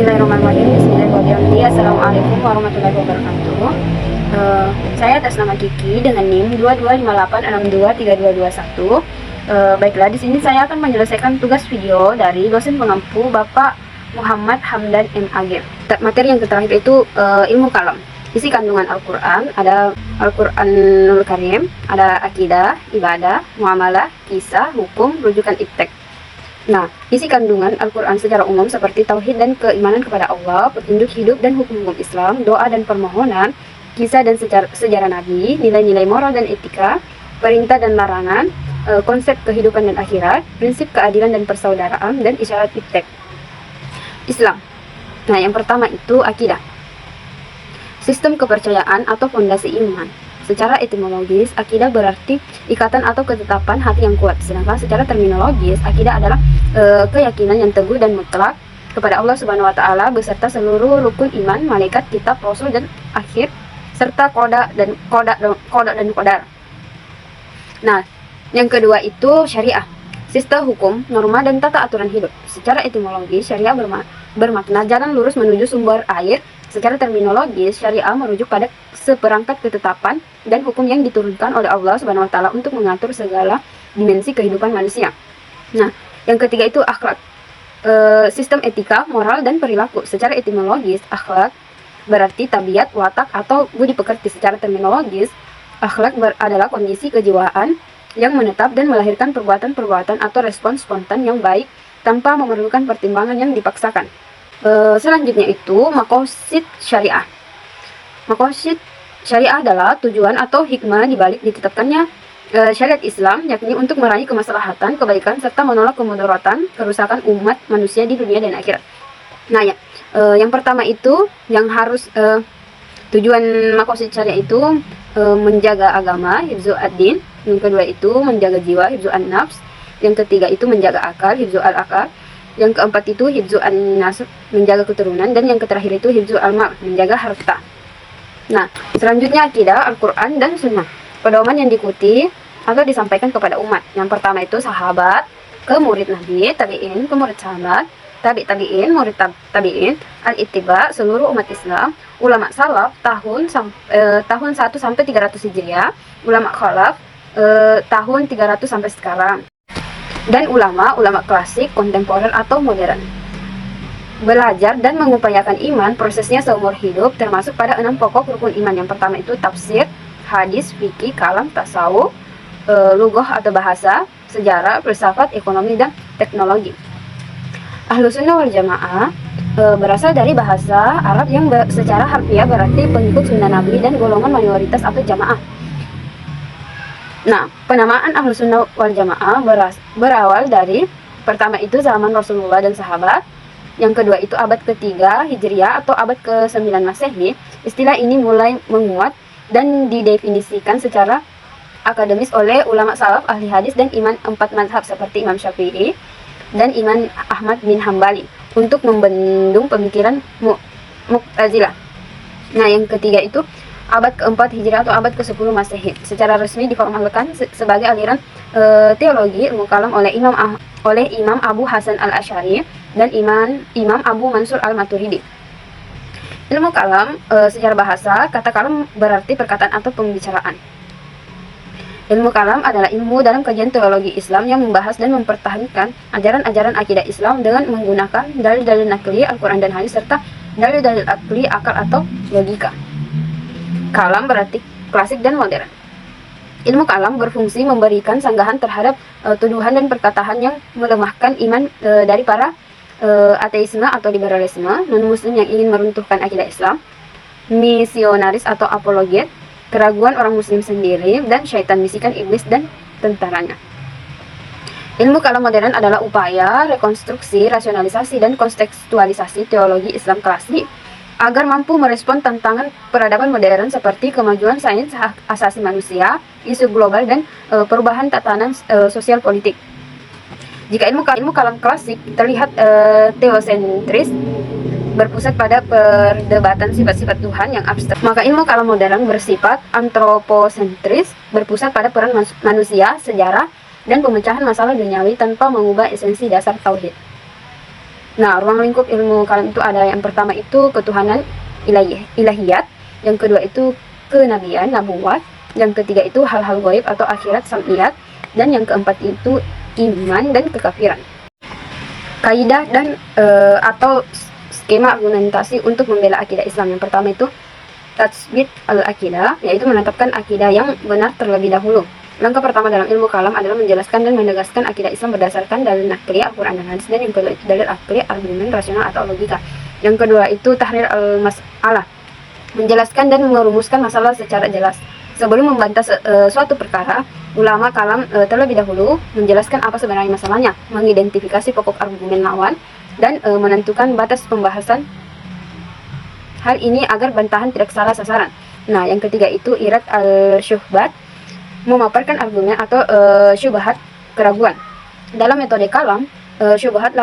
Bismillahirrahmanirrahim. Bismillahirrahmanirrahim. Assalamualaikum warahmatullahi wabarakatuh. Saya atas nama Kiki dengan NIM 2258623221. Baiklah, di sini saya akan menyelesaikan tugas video dari dosen pengampu Bapak Muhammad Hamdan MAG. Materi yang terakhir itu ilmu kalam. Isi kandungan Al-Quran, ada Al-Quranul Karim, ada akidah, ibadah, muamalah, kisah, hukum, rujukan iptek. Nah, isi kandungan Al-Quran secara umum seperti tauhid dan keimanan kepada Allah, petunjuk hidup dan hukum-hukum Islam, doa dan permohonan, kisah dan sejarah Nabi, nilai-nilai moral dan etika, perintah dan larangan, konsep kehidupan dan akhirat, prinsip keadilan dan persaudaraan, dan isyarat iptek. Islam. Nah, yang pertama itu akidah. Sistem kepercayaan atau fondasi iman. Secara etimologis, akidah berarti ikatan atau ketetapan hati yang kuat. Sedangkan secara terminologis, akidah adalah keyakinan yang teguh dan mutlak kepada Allah Subhanahu wa taala beserta seluruh rukun iman, malaikat, kitab, rasul dan akhir serta qada dan qadar. Nah, yang kedua itu syariah. Sistem hukum, norma dan tata aturan hidup. Secara etimologis, syariah bermakna jalan lurus menuju sumber air. Secara terminologis, syariah merujuk pada seperangkat ketetapan dan hukum yang diturunkan oleh Allah Subhanahu wa taala untuk mengatur segala dimensi kehidupan manusia. Nah, yang ketiga itu akhlak. Sistem etika, moral dan perilaku. Secara etimologis, akhlak berarti tabiat, watak atau budi pekerti. Secara terminologis, akhlak adalah kondisi kejiwaan yang menetap dan melahirkan perbuatan-perbuatan atau respons spontan yang baik tanpa memerlukan pertimbangan yang dipaksakan. Selanjutnya itu maqasid syariah. Maqasid syariah adalah tujuan atau hikmah dibalik ditetapkannya syariat Islam, yakni untuk meraih kemaslahatan, kebaikan, serta menolak kemudaratan, kerusakan umat manusia di dunia dan akhirat. Nah ya, yang pertama itu yang harus tujuan maqasid syariah itu menjaga agama, hifzu ad-din. Yang kedua itu menjaga jiwa, hifzu an-nafs. Yang ketiga itu menjaga akal, hifzu al-akal. Yang keempat itu hifzu an-nasab, menjaga keturunan. Dan yang terakhir itu hifzu al-mal, menjaga harta. Nah, selanjutnya akidah, Al-Quran, dan sunnah. Pedoman yang diikuti atau disampaikan kepada umat. Yang pertama itu sahabat, ke murid Nabi, tabi'in, ke murid sahabat, tabi'in, murid tabi'in, al-ittiba, seluruh umat Islam, ulama salaf, tahun 1 sampai 300 Hijriah, ulama khalaf, tahun 300 sampai sekarang. Dan ulama klasik, kontemporer atau modern. Belajar dan mengupayakan iman prosesnya seumur hidup termasuk pada 6 pokok rukun iman. Yang pertama itu tafsir, hadis, fikih, kalam, tasawuf, lughah atau bahasa, sejarah, filsafat, ekonomi dan teknologi. Ahlus Sunnah wal Jamaah berasal dari bahasa Arab yang secara harfiah berarti pengikut sunnah Nabi dan golongan mayoritas atau jamaah. Nah, penamaan Ahlus Sunnah wal Jamaah berawal dari pertama itu zaman Rasulullah dan sahabat. Yang kedua itu abad ke-3 Hijriah atau abad ke-9 Masehi. Istilah ini mulai menguat dan didefinisikan secara akademis oleh ulama salaf, ahli hadis dan imam 4 mazhab seperti Imam Syafi'i dan Imam Ahmad bin Hambali untuk membendung pemikiran Mu'tazilah. Nah, yang ketiga itu abad ke-4 Hijriah atau abad ke-10 Masehi. Secara resmi diformalkan sebagai aliran teologi ilmu kalam oleh Imam Abu Hasan al-Asy'ari dan Imam Abu Mansur al-Maturidi. Ilmu kalam secara bahasa, kata kalam berarti perkataan atau pembicaraan. Ilmu kalam adalah ilmu dalam kajian teologi Islam yang membahas dan mempertahankan ajaran-ajaran akidah Islam dengan menggunakan dalil-dalil nakli Al-Quran dan hadis serta dalil-dalil akli akal atau logika. Kalam berarti klasik dan modern. Ilmu kalam berfungsi memberikan sanggahan terhadap tuduhan dan perkataan yang melemahkan iman dari para ateisme atau liberalisme, non-muslim yang ingin meruntuhkan akidah Islam, misionaris atau apologet, keraguan orang muslim sendiri, dan syaitan bisikan iblis dan tentaranya. Ilmu kalam modern adalah upaya rekonstruksi, rasionalisasi, dan kontekstualisasi teologi Islam klasik agar mampu merespon tantangan peradaban modern seperti kemajuan sains, hak asasi manusia, isu global, dan perubahan tatanan sosial politik. Jika ilmu kalam klasik terlihat teosentris, berpusat pada perdebatan sifat-sifat Tuhan yang abstrak, maka ilmu kalam modern bersifat antroposentris, berpusat pada peran manusia, sejarah, dan pemecahan masalah duniawi tanpa mengubah esensi dasar tauhid. Nah, ruang lingkup ilmu kalam itu ada yang pertama itu ketuhanan ilahiyat, yang kedua itu kenabian, nabuwat, yang ketiga itu hal-hal gaib atau akhirat sam'iyat, dan yang keempat itu iman dan kekafiran. Kaidah dan atau skema argumentasi untuk membela akidah Islam. Yang pertama itu tatsbit al-akidah, yaitu menetapkan akidah yang benar terlebih dahulu. Langkah pertama dalam ilmu kalam adalah menjelaskan dan menegaskan akidah Islam berdasarkan dalil nakli Al-Quran dan hadis, dan yang kedua itu dalil akli, argumen rasional atau logika. Yang kedua itu tahrir al-mas'alah, menjelaskan dan merumuskan masalah secara jelas. Sebelum membantah suatu perkara, ulama kalam terlebih dahulu menjelaskan apa sebenarnya masalahnya, mengidentifikasi pokok argumen lawan, dan menentukan batas pembahasan hal ini agar bantahan tidak salah sasaran. Nah, yang ketiga itu irad al-syubhat, memaparkan argumen atau syubhat keraguan. Dalam metode kalam, syubhat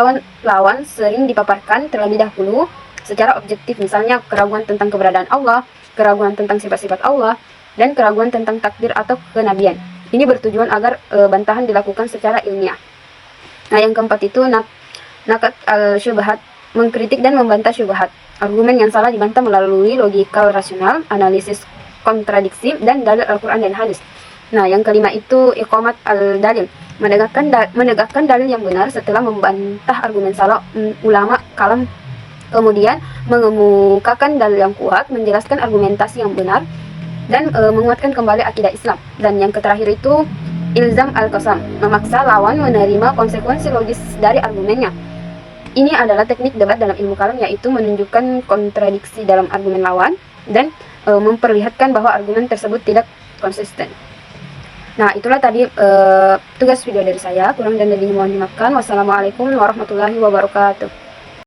lawan sering dipaparkan terlebih dahulu secara objektif, misalnya keraguan tentang keberadaan Allah, keraguan tentang sifat-sifat Allah, dan keraguan tentang takdir atau kenabian. Ini bertujuan agar bantahan dilakukan secara ilmiah. Nah, yang keempat itu nakat al-syubhat, mengkritik dan membantah syubhat. Argumen yang salah dibantah melalui logika rasional, analisis kontradiksi, dan dalil Al-Quran dan hadis. Nah, yang kelima itu iqamat al-dalil, menegakkan dalil yang benar setelah membantah argumen salah ulama kalam, kemudian mengemukakan dalil yang kuat, menjelaskan argumentasi yang benar, dan menguatkan kembali akidah Islam. Dan yang terakhir itu ilzam al-qasam, memaksa lawan menerima konsekuensi logis dari argumennya. Ini adalah teknik debat dalam ilmu kalam, yaitu menunjukkan kontradiksi dalam argumen lawan dan memperlihatkan bahwa argumen tersebut tidak konsisten. Nah, itulah tadi tugas video dari saya. Kurang dan lebihnya mohon dimaafkan. Wassalamualaikum warahmatullahi wabarakatuh.